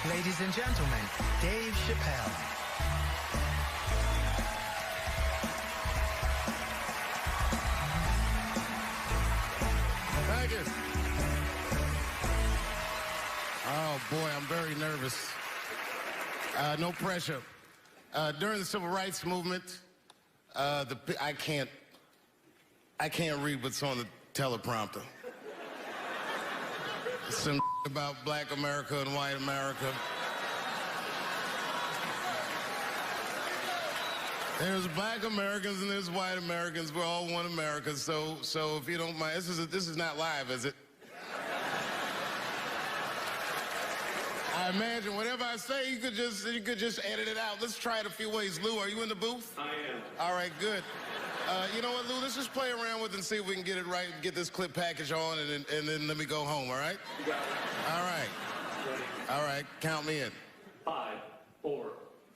Ladies and gentlemen, Dave Chappelle. Thank you. Oh, boy, I'm very nervous. No pressure. During the Civil Rights Movement, I can't read what's on the teleprompter. Some about black America and white America. There's black Americans and there's white Americans. We're all one America. So if you don't mind, this is not live, is it? I imagine whatever I say, you could just edit it out. Let's try it a few ways. Lou, are you in the booth? I am. All right, good. You know what, Lou? Let's just play around with it and see if we can get it right, get this clip package on, and then let me go home, all right? You got it. All right. Ready. All right, count me in. 5, 4,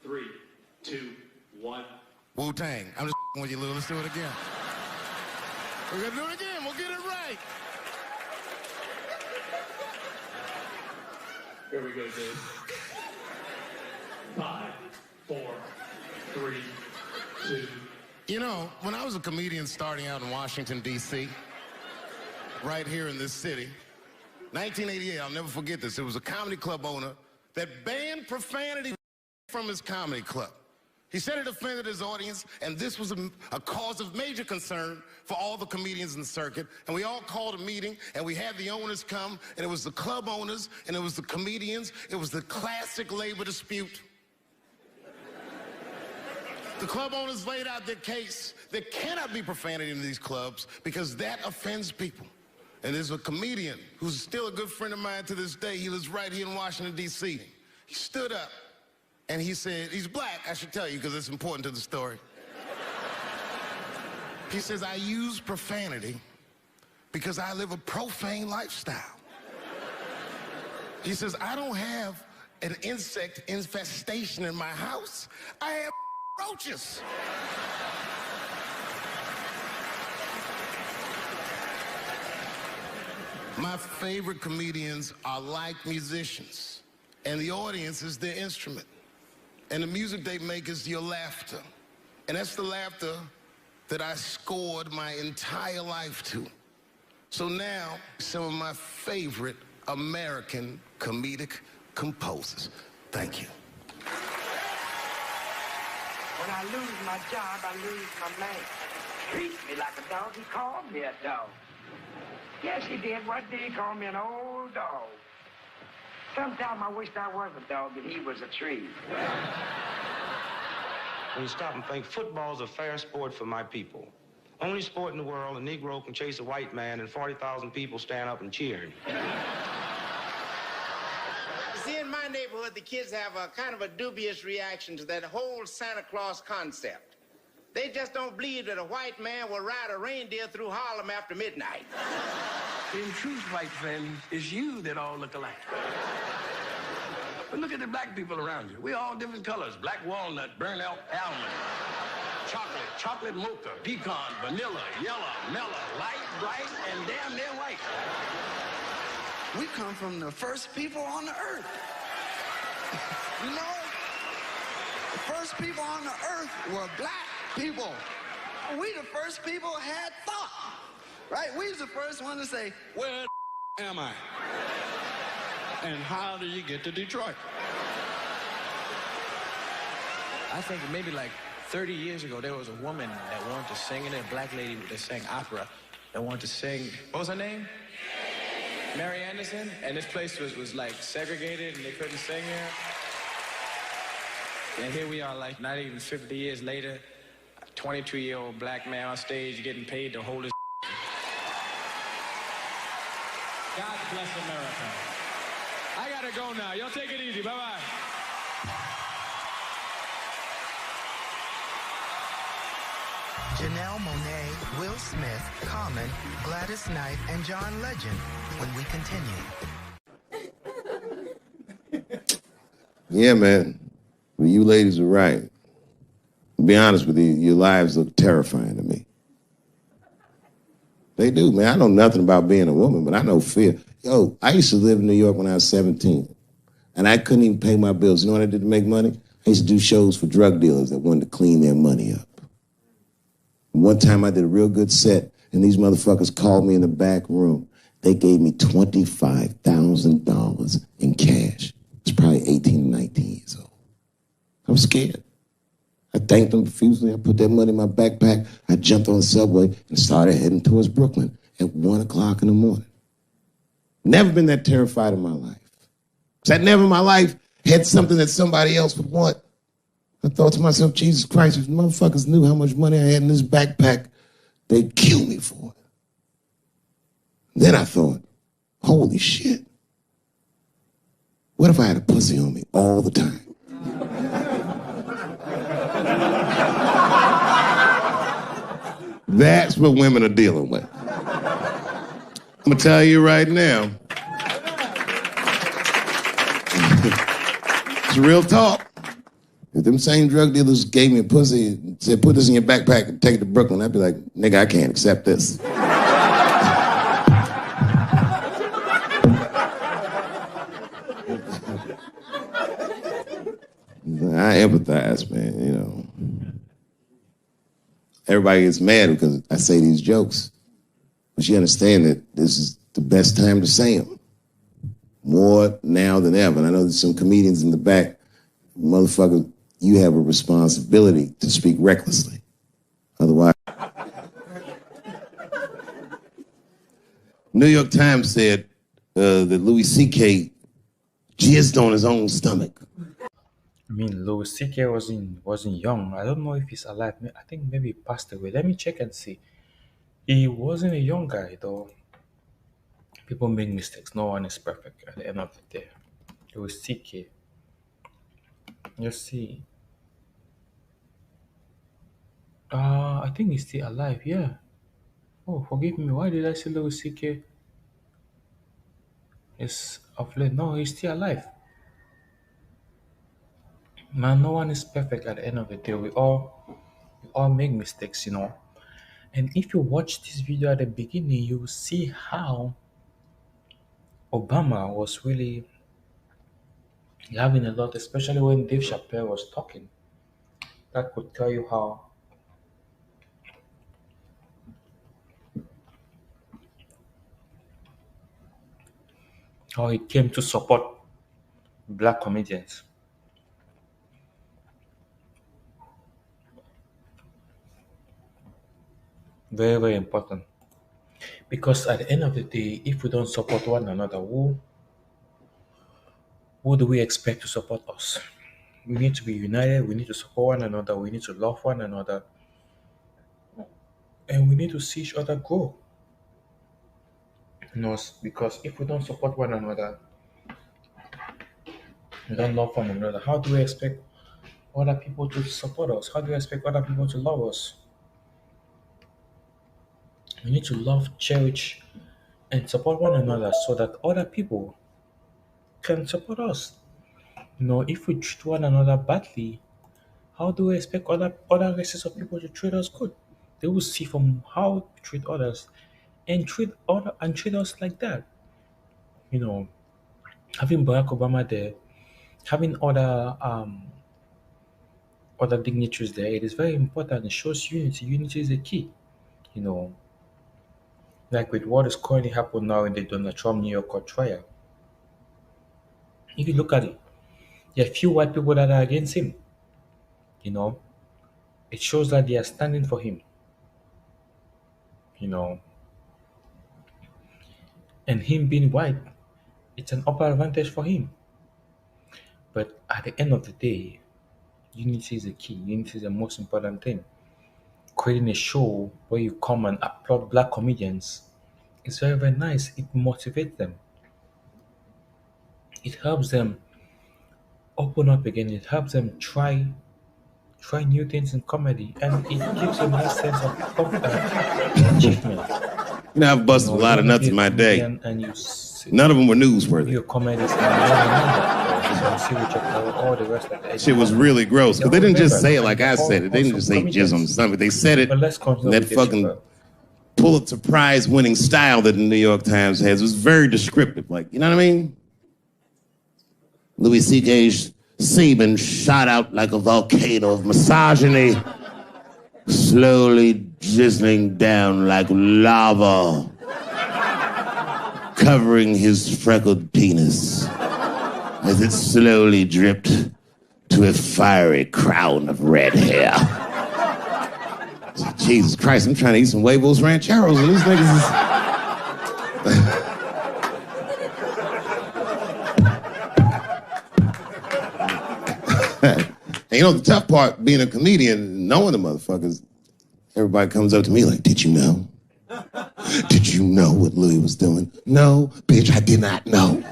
3, 2, 1. Wu-Tang. I'm just with you, Lou. Let's do it again. We're going to do it again. We'll get it right. Here we go, Dave. 5, 4, 3, 2. You know, when I was a comedian starting out in Washington, D.C., right here in this city, 1988, I'll never forget this. It was a comedy club owner that banned profanity from his comedy club. He said it offended his audience, and this was a cause of major concern for all the comedians in the circuit. And we all called a meeting, and we had the owners come, and it was the club owners, and it was the comedians. It was the classic labor dispute. The club owners laid out their case. There cannot be profanity in these clubs because that offends people. And there's a comedian who's still a good friend of mine to this day. He lives right here in Washington, D.C. He stood up and he said, he's black, I should tell you, because it's important to the story. He says, I use profanity because I live a profane lifestyle. He says, I don't have an insect infestation in my house. I have roaches. My favorite comedians are like musicians, and the audience is their instrument. And the music they make is your laughter. And that's the laughter that I scored my entire life to. So now, some of my favorite American comedic composers. Thank you. When I lose my job, I lose my man. Treat me like a dog. He called me a dog. Yes, he did. What did he call me? An old dog. Sometimes I wished I was a dog and he was a tree. When you stop and think, football's a fair sport for my people. Only sport in the world a Negro can chase a white man and 40,000 people stand up and cheer. See, in my neighborhood, the kids have a kind of a dubious reaction to that whole Santa Claus concept. They just don't believe that a white man will ride a reindeer through Harlem after midnight. In truth, white friend, it's you that all look alike. But look at the black people around you. We all different colors. Black walnut, burnt almond, chocolate mocha, pecan, vanilla, yellow, mellow, light, bright, and damn near white. We come from the first people on the earth. You know, the first people on the earth were black people. We the first people had thought, right? We was the first one to say, where am I? And how do you get to Detroit? I think maybe like 30 years ago, there was a woman that wanted to sing, and a black lady that sang opera that wanted to sing. What was her name? Mary Anderson. And this place was like segregated, and they couldn't sing here. And here we are, like not even 50 years later, a 22-year-old black man on stage getting paid to hold his. God bless America. I gotta go now. Y'all take it easy. Bye-bye. Janelle Monáe, Will Smith, Common, Gladys Knight, and John Legend when we continue. Yeah, man. Well, you ladies are right. To be honest with you, your lives look terrifying to me. They do, man. I know nothing about being a woman, but I know fear. Yo, I used to live in New York when I was 17. And I couldn't even pay my bills. You know what I did to make money? I used to do shows for drug dealers that wanted to clean their money up. One time I did a real good set, and these motherfuckers called me in the back room. They gave me $25,000 in cash. I was probably 18, 19 years old. I was scared. I thanked them profusely. I put that money in my backpack. I jumped on the subway and started heading towards Brooklyn at 1 o'clock in the morning. Never been that terrified in my life. Because I never in my life had something that somebody else would want. I thought to myself, Jesus Christ, if motherfuckers knew how much money I had in this backpack, they'd kill me for it. Then I thought, holy shit. What if I had a pussy on me all the time? That's what women are dealing with. I'm gonna tell you right now. It's real talk. If them same drug dealers gave me a pussy and said, put this in your backpack and take it to Brooklyn, I'd be like, nigga, I can't accept this. I empathize, man, you know. Everybody gets mad because I say these jokes. But you understand that this is the best time to say them. More now than ever. And I know there's some comedians in the back. Motherfucker, you have a responsibility to speak recklessly. Otherwise... New York Times said that Louis C.K. jizzed on his own stomach. I mean, Louis C.K. wasn't young. I don't know if he's alive. I think maybe he passed away. Let me check and see. He wasn't a young guy, though. People make mistakes. No one is perfect at the end of the day. Louis C.K. Let's see. I think he's still alive, yeah. Oh, forgive me. Why did I say Louis C.K.? Is of late? No, he's still alive. Man, no one is perfect at the end of the day. We all make mistakes, you know. And if you watch this video at the beginning, you will see how Obama was really having a lot, especially when Dave Chappelle was talking. That could tell you how he came to support black comedians. Very, very important. Because at the end of the day, if we don't support one another, who do we expect to support us? We need to be united. We need to support one another. We need to love one another. And we need to see each other grow. You know, because if we don't support one another, we don't love one another, how do we expect other people to support us? How do we expect other people to love us? We need to love, cherish, and support one another so that other people can support us. You know, if we treat one another badly, how do we expect other races of people to treat us good? They will see from how we treat others and treat us like that. You know, having Barack Obama there, having other dignitaries there, it is very important. It shows unity. Unity is the key. You know, like with what is currently happening now in the Donald Trump New York court trial. If you look at it, there are few white people that are against him. You know, it shows that they are standing for him. You know, and him being white, it's an upper advantage for him. But at the end of the day, unity is the key. Unity is the most important thing. Creating a show where you come and applaud black comedians is very, very nice. It motivates them. It helps them open up again. It helps them try new things in comedy, and it gives them a sense of achievement. You know, I've busted a lot of nuts in my day. None of them were newsworthy. Your comedies shit was really gross, because they didn't just say it like I said it. They didn't just say jizz on the stomach. They said it in that fucking Pulitzer Prize winning style that the New York Times has. It was very descriptive. Like, you know what I mean? Louis C.K.'s semen shot out like a volcano of misogyny, slowly drizzling down like lava, covering his freckled penis as it slowly dripped to a fiery crown of red hair. Jesus Christ, I'm trying to eat some huevos rancheros and these niggas is... And you know, the tough part, being a comedian, knowing the motherfuckers, everybody comes up to me like, did you know? Did you know what Louis was doing? No, bitch, I did not know.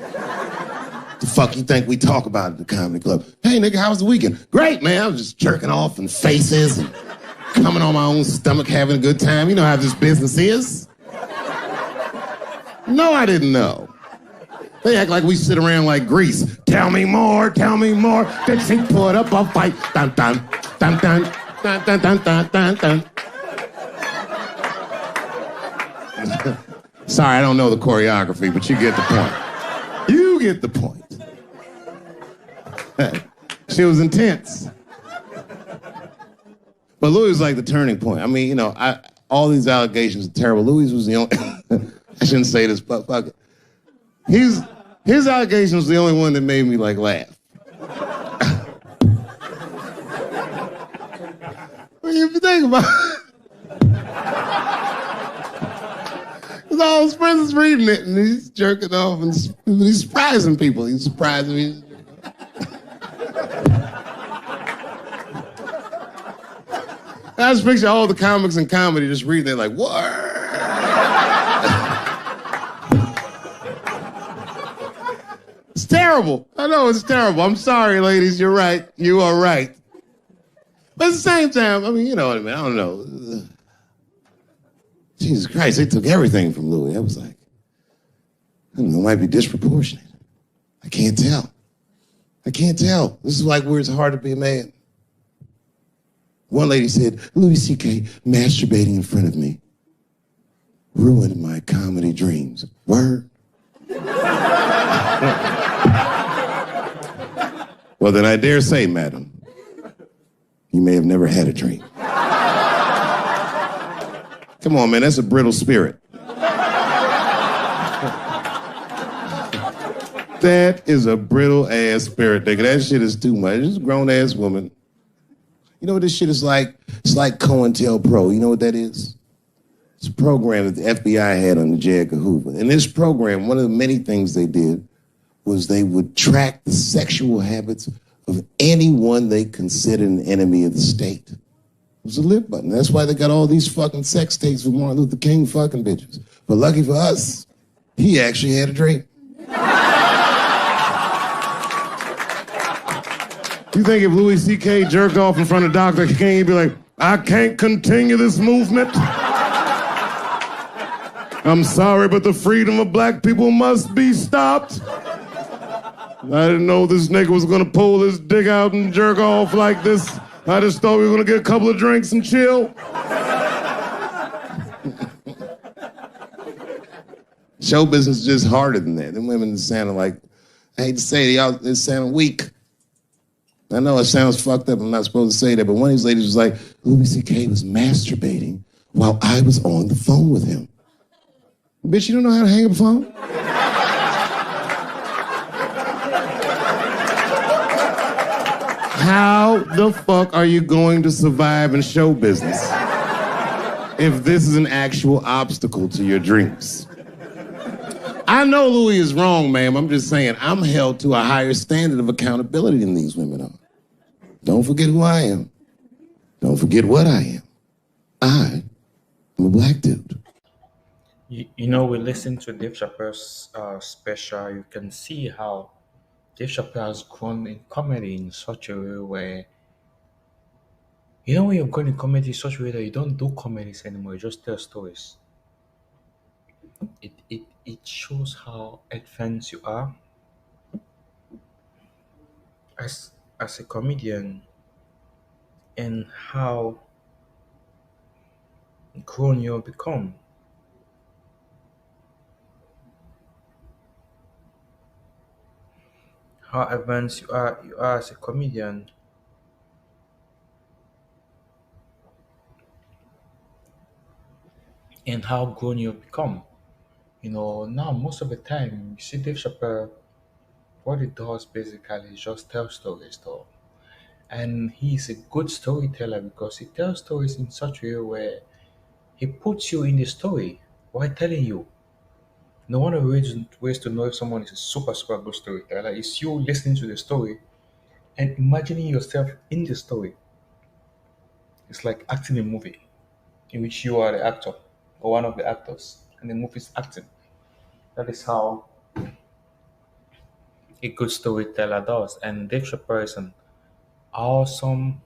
The fuck you think we talk about at the comedy club? Hey, nigga, how was the weekend? Great, man. I was just jerking off in faces and coming on my own stomach, having a good time. You know how this business is. No, I didn't know. They act like we sit around like Grease. Tell me more, tell me more. Then she put up a fight. Dun, dun, dun, dun, dun, dun, dun, dun, dun, dun. Sorry, I don't know the choreography, but you get the point. You get the point. She was intense. But Louis was like the turning point. I mean, you know, all these allegations are terrible. Louis was the only... I shouldn't say this, but fuck it. His allegation was the only one that made me, like, laugh. Well, if you think about it, because all his friends is reading it, and he's jerking off, and he's surprising people. He's surprising me. I just picture all the comics in comedy just reading it like, what? It's terrible. I know it's terrible. I'm sorry, ladies. You're right. You are right. But at the same time, I mean, you know what I mean? I don't know. Jesus Christ, they took everything from Louis. I was like, I don't know, it might be disproportionate. I can't tell. I can't tell. This is like where it's hard to be a man. One lady said, Louis C.K. masturbating in front of me ruined my comedy dreams. Word? Well, then I dare say, madam, you may have never had a dream. Come on, man, that's a brittle spirit. That is a brittle-ass spirit, nigga. That shit is too much. This is a grown-ass woman. You know what this shit is like? It's like COINTELPRO. You know what that is? It's a program that the FBI had under J. Edgar Hoover. In this program, one of the many things they did was they would track the sexual habits of anyone they considered an enemy of the state. It was a lip button. That's why they got all these fucking sex tapes with Martin Luther King fucking bitches. But lucky for us, he actually had a dream. You think if Louis C.K. jerked off in front of Dr. King, he'd be like, I can't continue this movement. I'm sorry, but the freedom of black people must be stopped. I didn't know this nigga was gonna pull his dick out and jerk off like this. I just thought we were gonna get a couple of drinks and chill. Show business is just harder than that. Them women sounding like, I hate to say it, y'all, they sound weak. I know it sounds fucked up, I'm not supposed to say that, but one of these ladies was like, Louis C.K. was masturbating while I was on the phone with him. Bitch, you don't know how to hang up a phone? How the fuck are you going to survive in show business if this is an actual obstacle to your dreams? I know Louis is wrong, ma'am. I'm just saying I'm held to a higher standard of accountability than these women are. Don't forget who I am. Don't forget what I am. I am a black dude. You know, we listen to Dave Chappelle's special. You can see how Dave Chappelle has grown in comedy in such a way where, you know, when you're going in comedy in such a way that you don't do comedies anymore, you just tell stories. It shows how advanced you are as a comedian and how grown you have become. how advanced you are as a comedian, and how grown you've become. Now most of the time you see Dave Chappelle, what he does basically is just tell stories though. And he's a good storyteller because he tells stories in such a way where he puts you in the story while telling you. One of the ways to know if someone is a super good storyteller is you listening to the story and imagining yourself in the story. It's like acting a movie in which you are the actor or one of the actors and the movie is acting. That is how a good storyteller does. And Dave Chappelle is an awesome,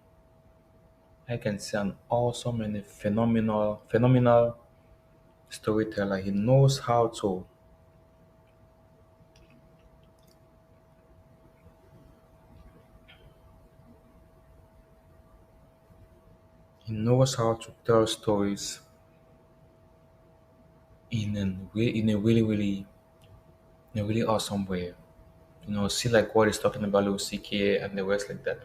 I can say an awesome and a phenomenal storyteller. He knows how to tell stories in a really awesome way. See like what he's talking about Louis CK and the rest like that.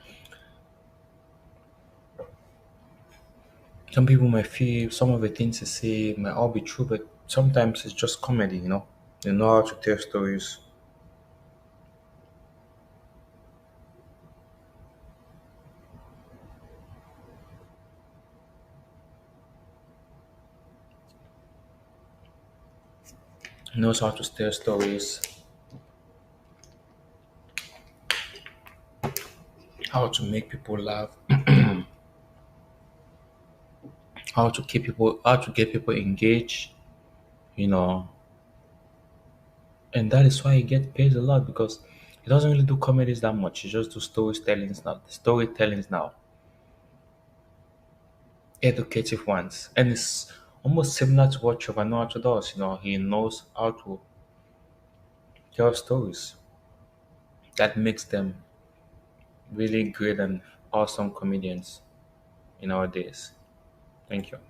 Some people might feel some of the things they say might all be true, but sometimes it's just comedy. They know how to tell stories. He knows how to tell stories, how to make people laugh, how to get people engaged, you know, and that is why he gets paid a lot because he doesn't really do comedies that much. He just do storytellings now, educative ones, and it's almost similar to what Trevor Noah does. He knows how to tell stories that makes them really great and awesome comedians in our days. Thank you.